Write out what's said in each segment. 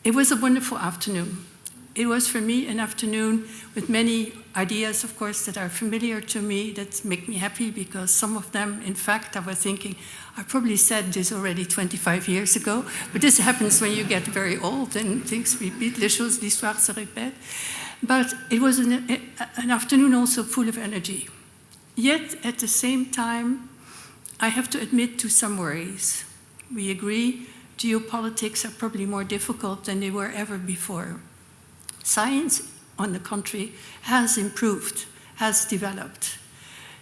It was a wonderful afternoon. It was for me an afternoon with many ideas, of course, that are familiar to me, that make me happy, because some of them, in fact, I was thinking, I probably said this already 25 years ago, but this happens when you get very old and things repeat, les choses, l'histoire se répète. But it was an afternoon also full of energy. Yet, at the same time, I have to admit to some worries. We agree, geopolitics are probably more difficult than they were ever before. Science, on the contrary, has improved, has developed.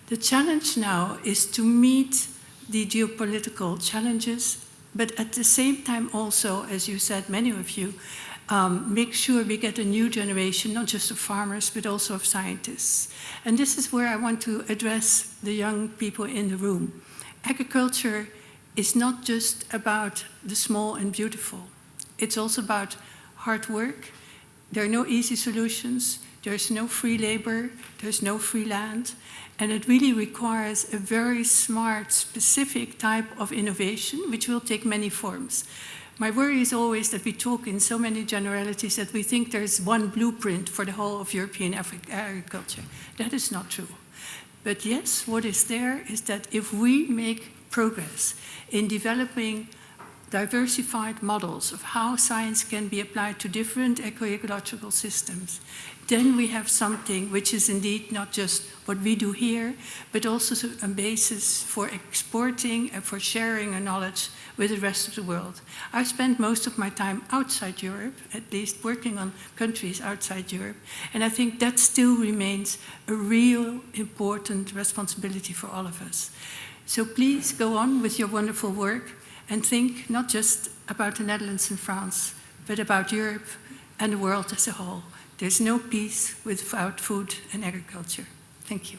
The challenge now is to meet the geopolitical challenges, but at the same time also, as you said, many of you, make sure we get a new generation, not just of farmers, but also of scientists. And this is where I want to address the young people in the room. Agriculture is not just about the small and beautiful. It's also about hard work. There are no easy solutions. There's no free labor. There's no free land. And it really requires a very smart, specific type of innovation, which will take many forms. My worry is always that we talk in so many generalities that we think there's one blueprint for the whole of European agriculture. That is not true. But yes, what is there is that if we make progress in developing diversified models of how science can be applied to different eco-ecological systems, then we have something which is indeed not just what we do here, but also a basis for exporting and for sharing our knowledge with the rest of the world. I spent most of my time outside Europe, at least working on countries outside Europe, and I think that still remains a real important responsibility for all of us. So please go on with your wonderful work and think not just about the Netherlands and France, but about Europe and the world as a whole. There's no peace without food and agriculture. Thank you.